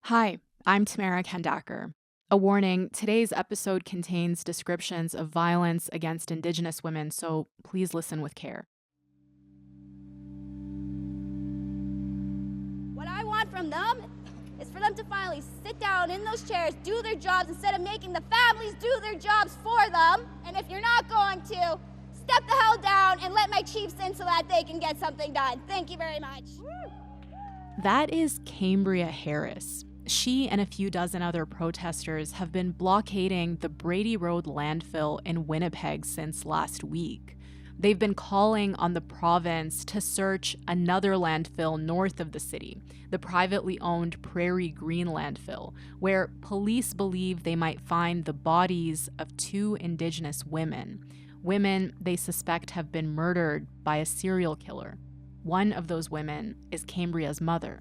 Hi, I'm Tamara Kandaker. A warning, today's episode contains descriptions of violence against Indigenous women, so please listen with care. What I want from them is for them to finally sit down in those chairs, do their jobs, instead of making the families do their jobs for them. And if you're not going to, step the hell down and let my chiefs in so that they can get something done. Thank you very much. That is Cambria Harris. She and a few dozen other protesters have been blockading the Brady Road landfill in Winnipeg since last week. They've been calling on the province to search another landfill north of the city, the privately owned Prairie Green landfill, where police believe they might find the bodies of two Indigenous women. Women they suspect have been murdered by a serial killer. One of those women is Cambria's mother.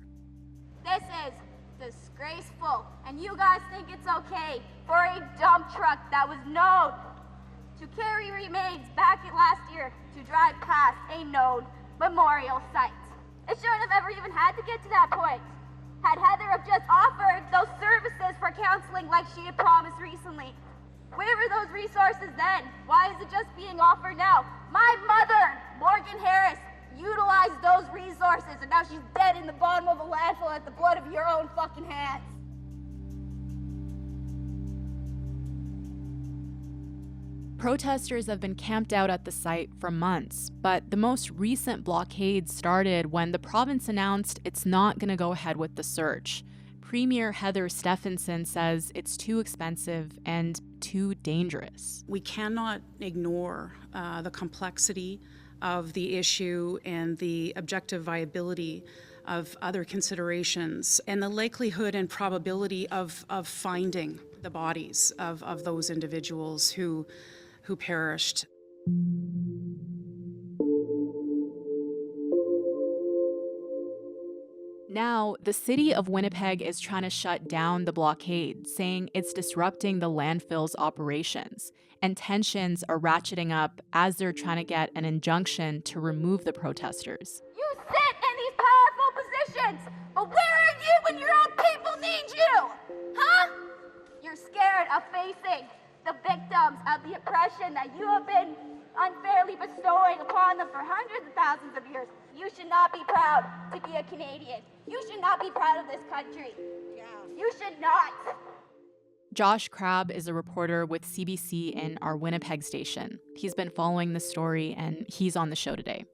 This is disgraceful, and you guys think it's okay for a dump truck that was known to carry remains back in last year to drive past a known memorial site. It shouldn't have ever even had to get to that point. Had Heather have just offered those services for counseling like she had promised recently. Where were those resources then? Why is it just being offered now? My mother, Morgan Harris, utilized those resources, and now she's dead in the bottom of a landfill at the blood of your own fucking hands. Protesters have been camped out at the site for months, but the most recent blockade started when the province announced it's not going to go ahead with the search. Premier Heather Stephenson says it's too expensive and too dangerous. We cannot ignore the complexity of the issue and the objective viability of other considerations and the likelihood and probability of finding the bodies of those individuals who perished. Now, the city of Winnipeg is trying to shut down the blockade, saying it's disrupting the landfill's operations. And tensions are ratcheting up as they're trying to get an injunction to remove the protesters. You sit in these powerful positions, but where are you when your own people need you? Huh? You're scared of facing the victims of the oppression that you have been unfairly bestowing upon them for hundreds of thousands of years. You should not be proud to be a Canadian. You should not be proud of this country. Yeah. You should not. Josh Crabb is a reporter with CBC in our Winnipeg station. He's been following the story, and he's on the show today.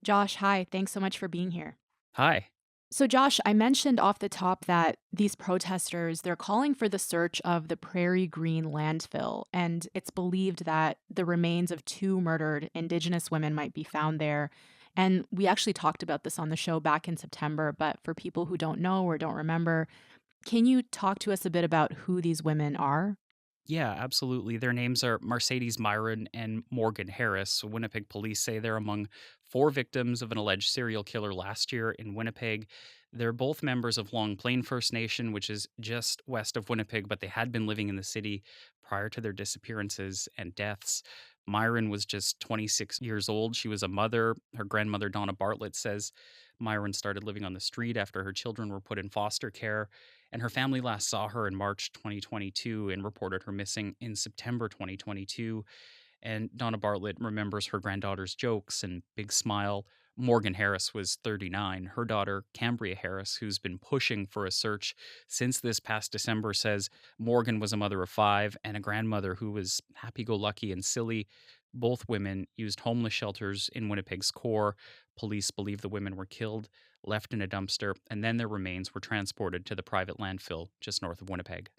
Josh, hi. Thanks so much for being here. Hi. So, Josh, I mentioned off the top that these protesters, they're calling for the search of the Prairie Green landfill, and it's believed that the remains of two murdered Indigenous women might be found there. And we actually talked about this on the show back in September, but for people who don't know or don't remember, can you talk to us a bit about who these women are? Yeah, absolutely. Their names are Mercedes Myron and Morgan Harris. Winnipeg police say they're among four victims of an alleged serial killer last year in Winnipeg. They're both members of Long Plain First Nation, which is just west of Winnipeg, but they had been living in the city prior to their disappearances and deaths. Myron was just 26 years old. She was a mother. Her grandmother, Donna Bartlett, says Myron started living on the street after her children were put in foster care. And her family last saw her in March 2022 and reported her missing in September 2022. And Donna Bartlett remembers her granddaughter's jokes and big smile. Morgan Harris was 39. Her daughter, Cambria Harris, who's been pushing for a search since this past December, says Morgan was a mother of five and a grandmother who was happy-go-lucky and silly. Both women used homeless shelters in Winnipeg's core. Police believe the women were killed, left in a dumpster, and then their remains were transported to the private landfill just north of Winnipeg.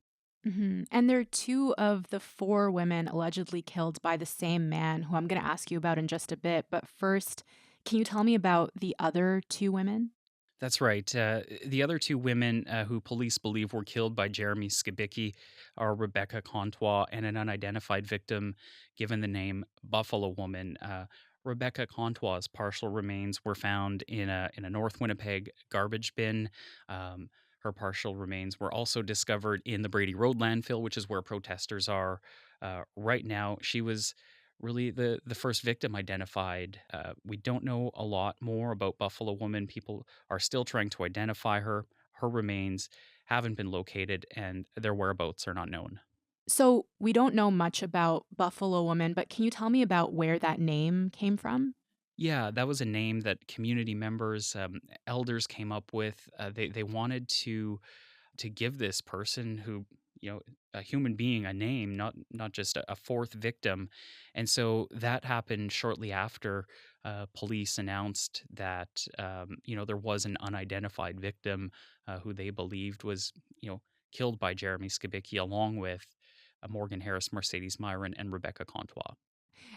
And they're two of the four women allegedly killed by the same man, who I'm going to ask you about in just a bit. But first, can you tell me about the other two women? That's right. The other two women who police believe were killed by Jeremy Skibicki are Rebecca Contois and an unidentified victim given the name Buffalo Woman. Rebecca Contois' partial remains were found in a North Winnipeg garbage bin. Her partial remains were also discovered in the Brady Road landfill, which is where protesters are. Right now, she was really the first victim identified. We don't know a lot more about Buffalo Woman. People are still trying to identify her. Her remains haven't been located, and their whereabouts are not known. So, we don't know much about Buffalo Woman, but can you tell me about where that name came from? Yeah, that was a name that community members, elders came up with. They wanted to give this person who, a human being, a name, not just a fourth victim. And so that happened shortly after police announced that there was an unidentified victim who they believed was killed by Jeremy Skibicki, along with Morgan Harris, Mercedes Myron, and Rebecca Contois.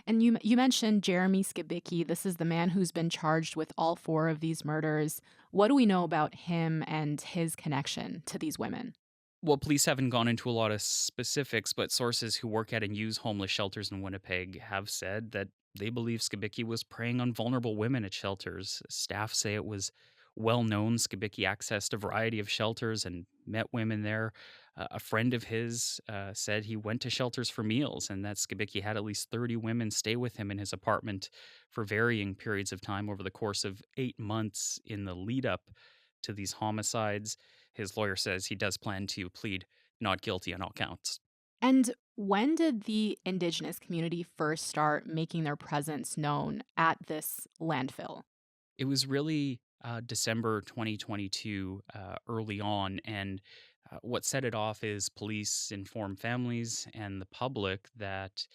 And you mentioned Jeremy Skibicki. This is the man who's been charged with all four of these murders. What do we know about him and his connection to these women? Well, police haven't gone into a lot of specifics, but sources who work at and use homeless shelters in Winnipeg have said that they believe Skibicki was preying on vulnerable women at shelters. Staff say it was well known Skibicki accessed a variety of shelters and met women there. A friend of his said he went to shelters for meals and that Skibicki had at least 30 women stay with him in his apartment for varying periods of time over the course of 8 months in the lead up to these homicides. His lawyer says he does plan to plead not guilty on all counts. And when did the Indigenous community first start making their presence known at this landfill? It was really December 2022, early on, and what set it off is police informed families and the public that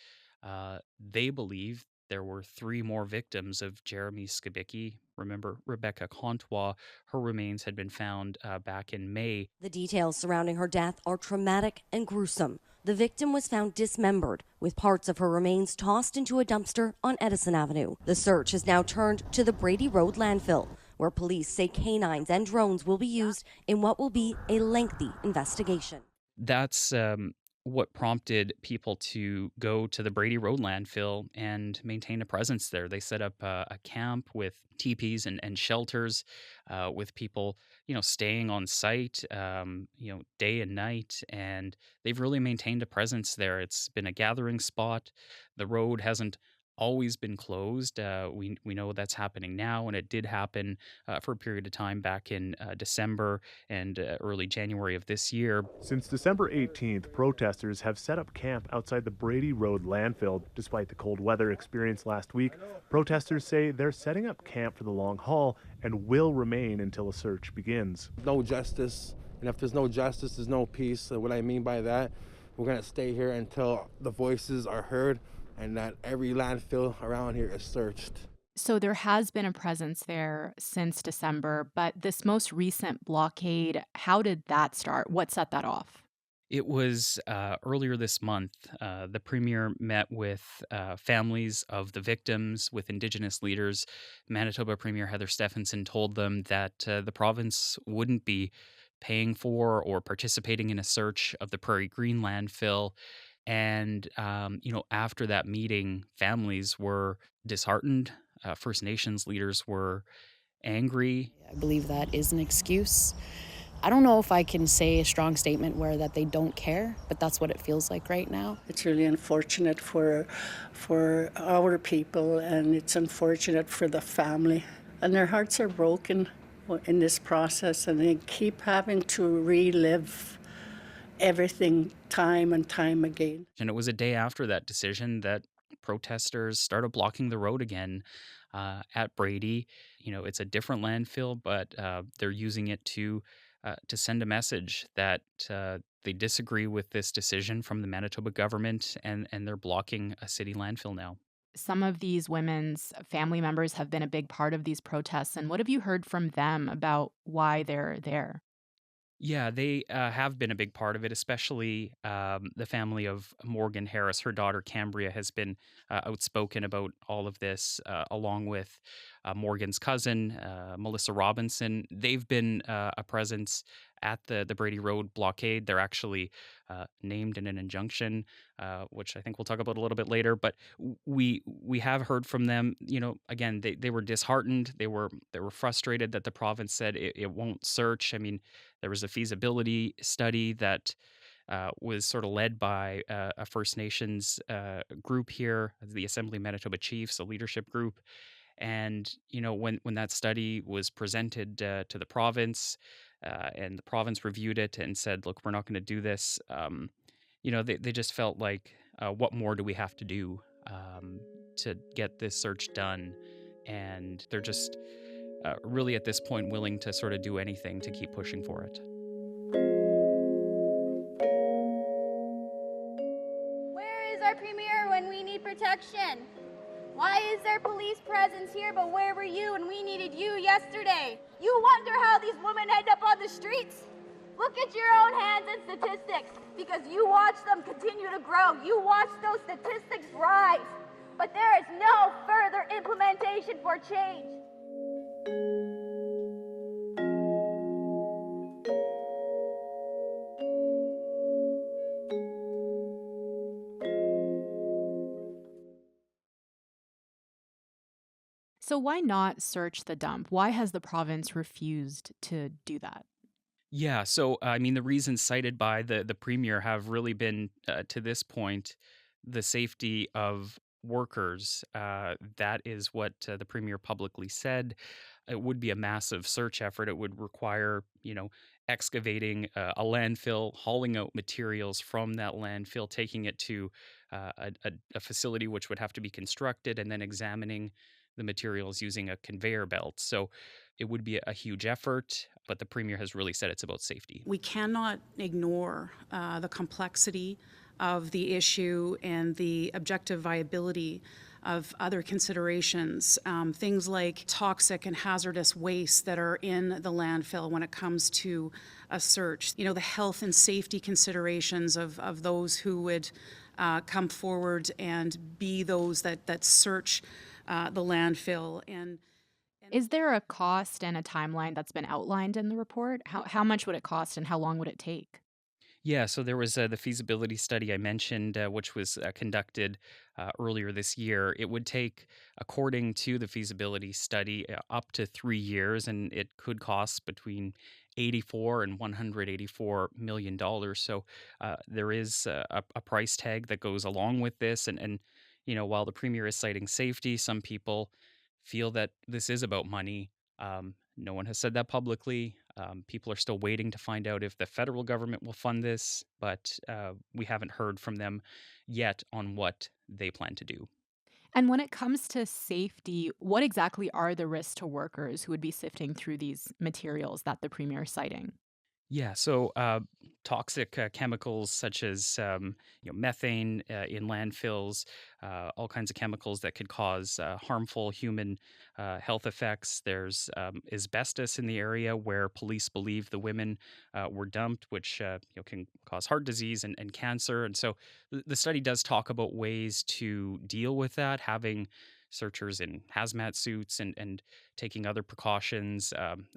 they believe there were three more victims of Jeremy Skibicki. Remember, Rebecca Contois, her remains had been found back in May. The details surrounding her death are traumatic and gruesome. The victim was found dismembered, with parts of her remains tossed into a dumpster on Edison Avenue. The search has now turned to the Brady Road landfill, where police say canines and drones will be used in what will be a lengthy investigation. That's what prompted people to go to the Brady Road landfill and maintain a presence there. They set up a camp with teepees and shelters, with people, staying on site, day and night, and they've really maintained a presence there. It's been a gathering spot. The road hasn't always been closed. We know that's happening now, and it did happen for a period of time back in December and early January of this year. Since December 18th, protesters have set up camp outside the Brady Road landfill. Despite the cold weather experienced last week, protesters say they're setting up camp for the long haul and will remain until a search begins. No justice, and if there's no justice, there's no peace. So what I mean by that, we're going to stay here until the voices are heard and that every landfill around here is searched. So there has been a presence there since December, but this most recent blockade, how did that start? What set that off? It was earlier this month. The premier met with families of the victims, with Indigenous leaders. Manitoba Premier Heather Stephenson told them that the province wouldn't be paying for or participating in a search of the Prairie Green landfill. And, after that meeting, families were disheartened. First Nations leaders were angry. I believe that is an excuse. I don't know if I can say a strong statement where that they don't care, but that's what it feels like right now. It's really unfortunate for our people, and it's unfortunate for the family. And their hearts are broken in this process, and they keep having to relive everything time and time again. And it was a day after that decision that protesters started blocking the road again at Brady. It's a different landfill, but they're using it to send a message that they disagree with this decision from the Manitoba government, and they're blocking a city landfill now. Some of these women's family members have been a big part of these protests. And what have you heard from them about why they're there? Yeah, they have been a big part of it, especially the family of Morgan Harris. Her daughter, Cambria, has been outspoken about all of this, along with Morgan's cousin, Melissa Robinson. They've been a presence at the Brady Road blockade. They're actually named in an injunction, which I think we'll talk about a little bit later. But we have heard from them. Again, they were disheartened. They were frustrated that the province said it won't search. I mean, there was a feasibility study that was sort of led by a First Nations group here, the Assembly Manitoba Chiefs, a leadership group. And when that study was presented to the province, and the province reviewed it and said, "Look, we're not going to do this," they just felt like, "What more do we have to do to get this search done?" And they're just really at this point willing to sort of do anything to keep pushing for it. Where is our premier when we need protection? Why is there police presence here, but where were you when we needed you yesterday? You wonder how these women end up on the streets? Look at your own hands and statistics, because you watch them continue to grow. You watch those statistics rise, but there is no further implementation for change. So, why not search the dump? Why has the province refused to do that? Yeah, so I mean, the reasons cited by the premier have really been to this point the safety of workers. That is what the premier publicly said. It would be a massive search effort. It would require, excavating a landfill, hauling out materials from that landfill, taking it to a facility which would have to be constructed, and then examining the materials using a conveyor belt. So it would be a huge effort, but the premier has really said it's about safety. We cannot ignore the complexity of the issue and the objective viability of other considerations, things like toxic and hazardous waste that are in the landfill when it comes to a search. The health and safety considerations of those who would come forward and be those that search the landfill. And Is there a cost and a timeline that's been outlined in the report? How much would it cost and how long would it take? Yeah, so there was the feasibility study I mentioned, which was conducted earlier this year. It would take, according to the feasibility study, up to 3 years, and it could cost between 84 and $184 million. So there is a price tag that goes along with this, and while the premier is citing safety, some people feel that this is about money. No one has said that publicly. People are still waiting to find out if the federal government will fund this, but we haven't heard from them yet on what they plan to do. And when it comes to safety, what exactly are the risks to workers who would be sifting through these materials that the premier is citing? Yeah, so toxic chemicals such as methane in landfills, all kinds of chemicals that could cause harmful human health effects. There's asbestos in the area where police believe the women were dumped, which can cause heart disease and cancer. And so the study does talk about ways to deal with that, having searchers in hazmat suits and taking other precautions,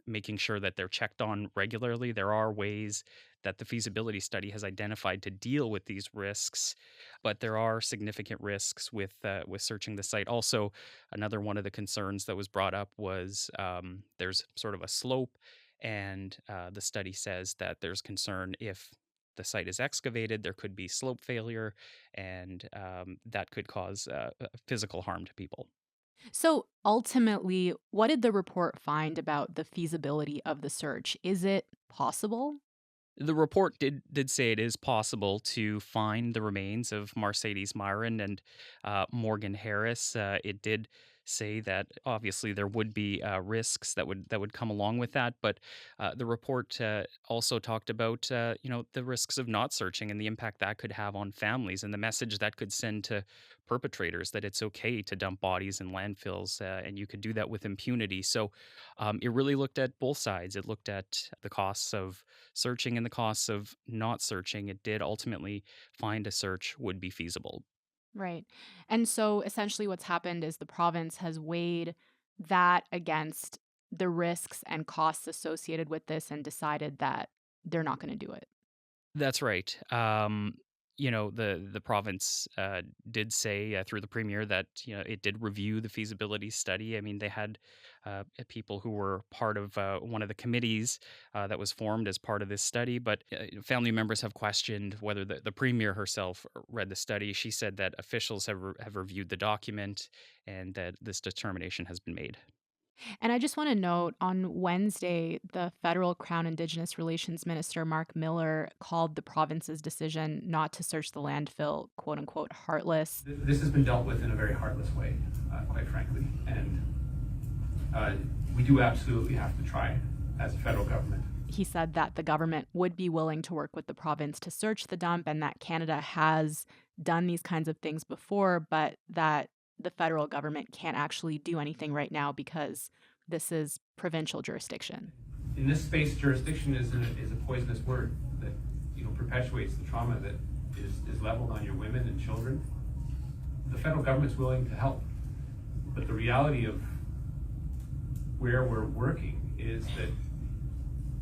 making sure that they're checked on regularly. There are ways that the feasibility study has identified to deal with these risks, but there are significant risks with searching the site. Also, another one of the concerns that was brought up was there's sort of a slope, and the study says that there's concern if the site is excavated, there could be slope failure, and that could cause physical harm to people. So ultimately, what did the report find about the feasibility of the search? Is it possible? The report did say it is possible to find the remains of Mercedes Myron and Morgan Harris. It did say that obviously there would be risks that would come along with that, but the report also talked about the risks of not searching and the impact that could have on families and the message that could send to perpetrators that it's okay to dump bodies in landfills, and you could do that with impunity. So it really looked at both sides. It looked at the costs of searching and the costs of not searching. It did ultimately find a search would be feasible. Right. And so essentially what's happened is the province has weighed that against the risks and costs associated with this and decided that they're not going to do it. That's right. The province did say through the premier that it did review the feasibility study. I mean, they had people who were part of one of the committees that was formed as part of this study, but family members have questioned whether the premier herself read the study. She said that officials have reviewed the document and that this determination has been made. And I just want to note on Wednesday, the federal Crown Indigenous Relations Minister, Mark Miller, called the province's decision not to search the landfill, quote unquote, heartless. This has been dealt with in a very heartless way, quite frankly. And we do absolutely have to try as a federal government. He said that the government would be willing to work with the province to search the dump and that Canada has done these kinds of things before, but that the federal government can't actually do anything right now because this is provincial jurisdiction. In this space, jurisdiction is a poisonous word that perpetuates the trauma that is leveled on your women and children. The federal government's willing to help, but the reality of where we're working is that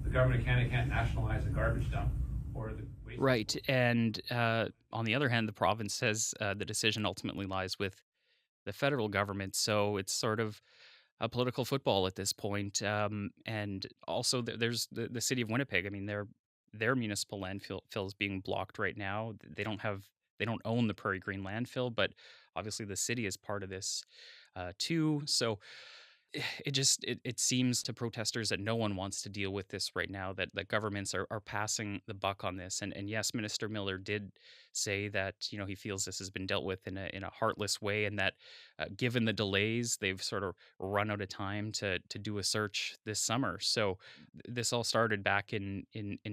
the government of Canada can't nationalize a garbage dump or the waste. Right. And on the other hand, the province says the decision ultimately lies with the federal government. So it's sort of a political football at this point. And also there's the city of Winnipeg. I mean, their municipal landfill is being blocked right now. They don't own the Prairie Green landfill, but obviously the city is part of this too. So it seems to protesters that no one wants to deal with this right now, that governments are passing the buck on this. And yes, Minister Miller did say that, he feels this has been dealt with in a heartless way, and that given the delays, they've sort of run out of time to do a search this summer. So this all started back in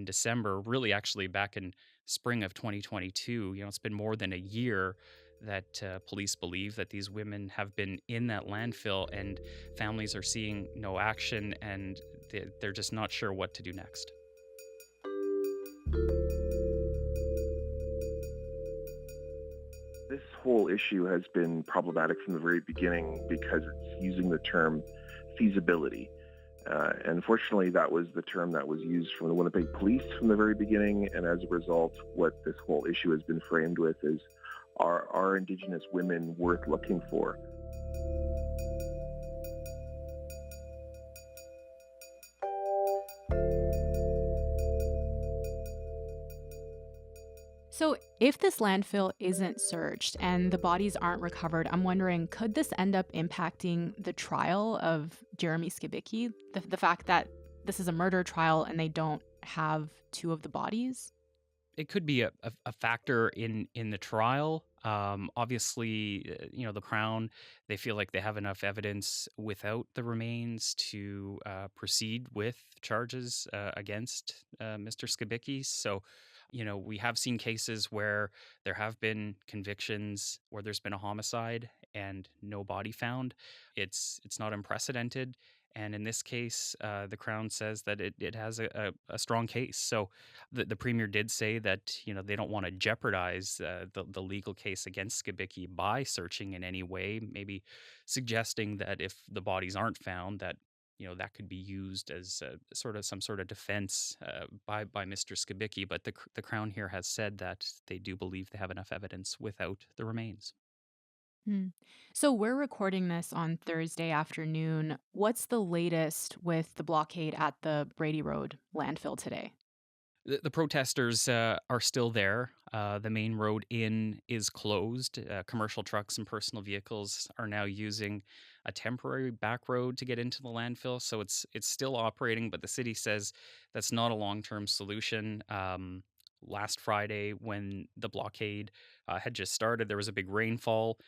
December, really actually back in spring of 2022. It's been more than a year that police believe that these women have been in that landfill, and families are seeing no action, and they're just not sure what to do next. This whole issue has been problematic from the very beginning because it's using the term feasibility. And unfortunately, that was the term that was used from the Winnipeg police from the very beginning, and as a result, what this whole issue has been framed with is, are Indigenous women worth looking for? So if this landfill isn't searched and the bodies aren't recovered, I'm wondering, could this end up impacting the trial of Jeremy Skibicki? The fact that this is a murder trial and they don't have two of the bodies? It could be a factor in the trial. Obviously, the Crown, they feel like they have enough evidence without the remains to proceed with charges against Mr. Skibicki. So, we have seen cases where there have been convictions where there's been a homicide and no body found. It's not unprecedented. And in this case, the Crown says that it has a strong case. So the Premier did say that, they don't want to jeopardize the legal case against Skibicki by searching in any way, maybe suggesting that if the bodies aren't found, that, that could be used as some sort of defense by Mr. Skibicki. But the Crown here has said that they do believe they have enough evidence without the remains. So we're recording this on Thursday afternoon. What's the latest with the blockade at the Brady Road landfill today? The protesters are still there. The main road in is closed. Commercial trucks and personal vehicles are now using a temporary back road to get into the landfill. So it's still operating, but the city says that's not a long-term solution. Last Friday, when the blockade had just started, there was a big rainfall,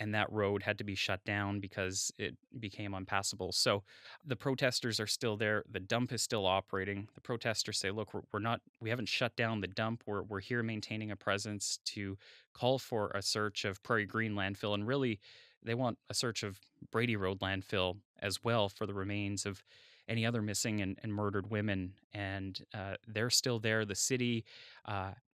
and that road had to be shut down because it became unpassable. So the protesters are still there. The dump is still operating. The protesters say, look, we haven't shut down the dump. We're here maintaining a presence to call for a search of Prairie Green landfill. And really, they want a search of Brady Road landfill as well for the remains of any other missing and murdered women. And they're still there. The city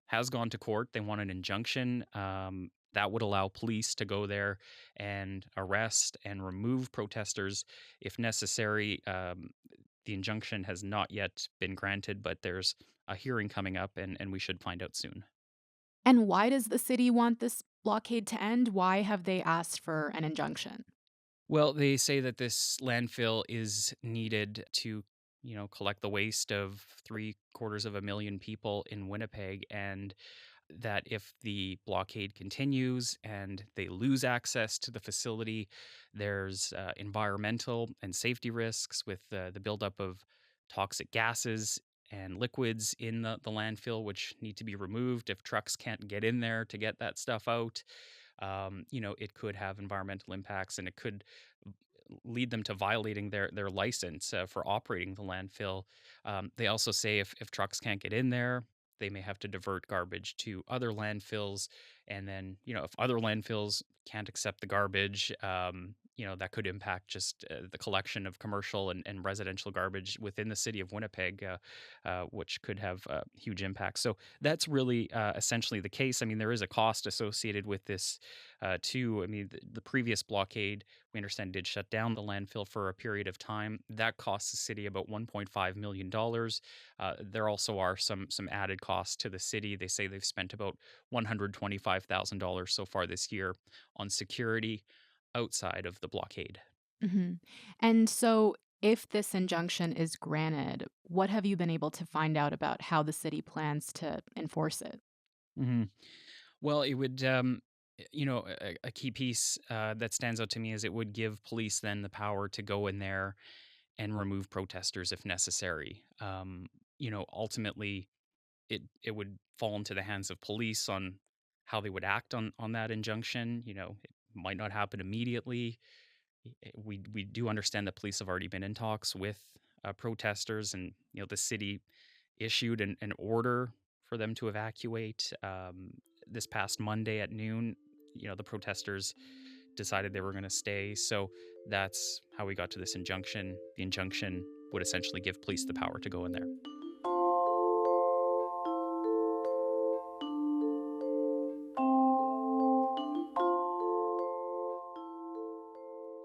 has gone to court. They want an injunction that would allow police to go there and arrest and remove protesters if necessary. The injunction has not yet been granted, but there's a hearing coming up, and we should find out soon. And why does the city want this blockade to end? Why have they asked for an injunction? Well, they say that this landfill is needed to, collect the waste of 750,000 people in Winnipeg, and that if the blockade continues and they lose access to the facility, there's environmental and safety risks with the buildup of toxic gases and liquids in the landfill, which need to be removed if trucks can't get in there to get that stuff out. It could have environmental impacts, and it could lead them to violating their license for operating the landfill. They also say if trucks can't get in there, they may have to divert garbage to other landfills. And then, if other landfills can't accept the garbage, that could impact just the collection of commercial and residential garbage within the city of Winnipeg, which could have huge impacts. So that's really essentially the case. I mean, there is a cost associated with this too. I mean, the previous blockade, we understand, did shut down the landfill for a period of time. That cost the city about $1.5 million. There also are some added costs to the city. They say they've spent about $125,000 so far this year on security outside of the blockade. Hmm. And so, if this injunction is granted, what have you been able to find out about how the city plans to enforce it? hmm Well, it would, a key piece that stands out to me is it would give police then the power to go in there and remove protesters if necessary. Ultimately, it would fall into the hands of police on how they would act on that injunction. It might not happen immediately. We do understand that police have already been in talks with protesters, and the city issued an order for them to evacuate this past Monday at noon. The protesters decided they were going to stay, so that's how we got to this injunction. The injunction would essentially give police the power to go in there.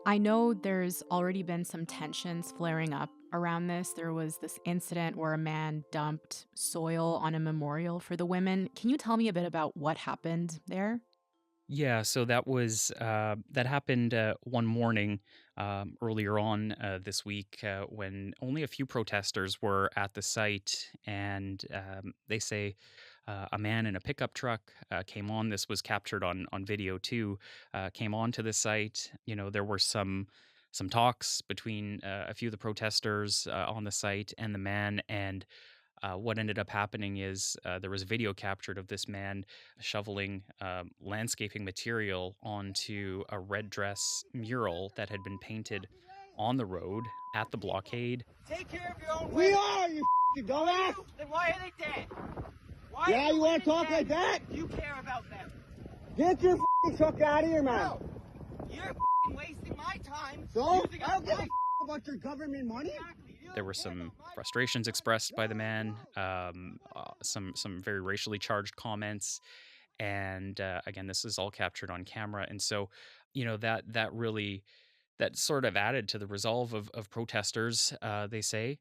I know there's already been some tensions flaring up around this. There was this incident where a man dumped soil on a memorial for the women. Can you tell me a bit about what happened there? Yeah, so that happened one morning earlier on this week when only a few protesters were at the site, and they say a man in a pickup truck came on. This was captured on video too. Came on to the site. There were some talks between a few of the protesters on the site and the man, and what ended up happening is there was video captured of this man shoveling landscaping material onto a red dress mural that had been painted on the road at the blockade. Take care of your own way. We are, you dumbass. Then why are they dead? Why yeah, you want to talk dead? Like that? You care about them. Get your truck out of here, man. No. You're wasting my time. So? I don't give a about your government money. There were some frustrations expressed by the man, some very racially charged comments, and again, this is all captured on camera. And so, that sort of added to the resolve of protesters. They say,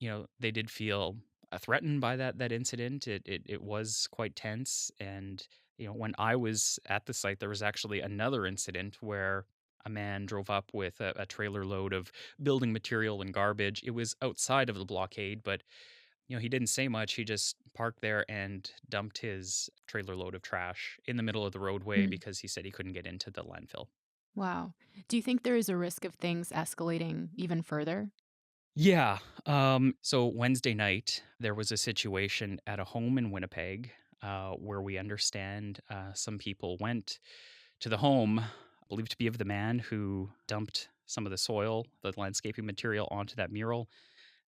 they did feel threatened by that incident. It was quite tense, and when I was at the site, there was actually another incident where a man drove up with a trailer load of building material and garbage. It was outside of the blockade, but he didn't say much. He just parked there and dumped his trailer load of trash in the middle of the roadway Mm. because he said he couldn't get into the landfill. Wow. Do you think there is a risk of things escalating even further? Yeah. So Wednesday night, there was a situation at a home in Winnipeg where we understand some people went to the home, believed to be of the man who dumped some of the soil, the landscaping material onto that mural.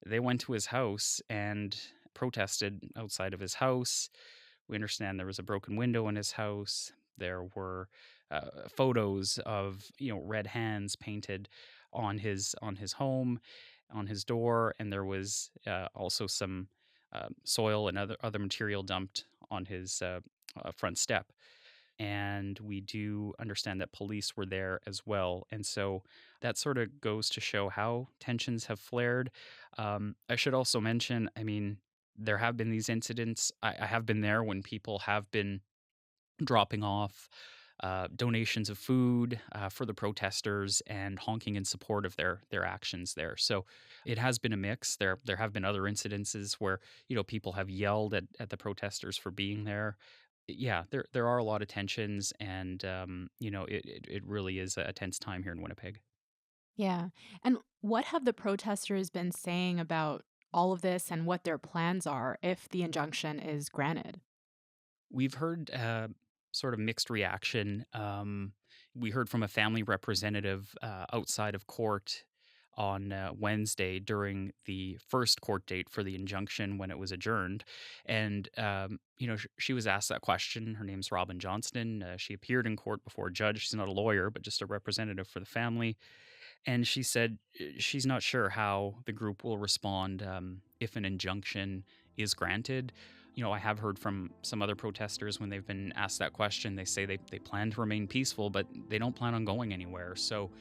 They went to his house and protested outside of his house. We understand there was a broken window in his house. There were photos of red hands painted on his home, on his door, and there was also some soil and other material dumped on his front step. And we do understand that police were there as well. And so that sort of goes to show how tensions have flared. I should also mention, I mean, there have been these incidents. I have been there when people have been dropping off donations of food for the protesters and honking in support of their actions there. So it has been a mix. There have been other incidences where people have yelled at the protesters for being there. Yeah, there are a lot of tensions, and it really is a tense time here in Winnipeg. Yeah. And what have the protesters been saying about all of this and what their plans are if the injunction is granted? We've heard sort of mixed reaction. We heard from a family representative outside of court on Wednesday during the first court date for the injunction when it was adjourned. And, she was asked that question. Her name's Robin Johnston. She appeared in court before a judge. She's not a lawyer, but just a representative for the family. And she said she's not sure how the group will respond if an injunction is granted. I have heard from some other protesters when they've been asked that question, they say they plan to remain peaceful, but they don't plan on going anywhere. So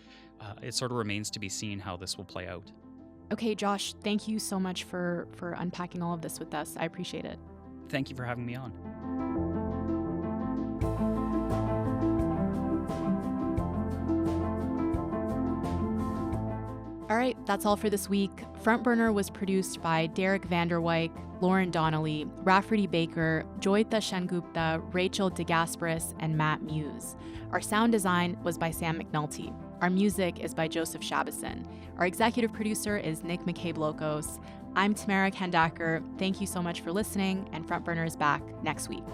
it sort of remains to be seen how this will play out. Okay, Josh, thank you so much for unpacking all of this with us. I appreciate it. Thank you for having me on. All right, that's all for this week. Front Burner was produced by Derek Vanderwyk, Lauren Donnelly, Rafferty Baker, Joyita Shengupta, Rachel DeGasperis, and Matt Muse. Our sound design was by Sam McNulty. Our music is by Joseph Shabison. Our executive producer is Nick McCabe-Locos. I'm Tamara Kandaker. Thank you so much for listening, and Front Burner is back next week.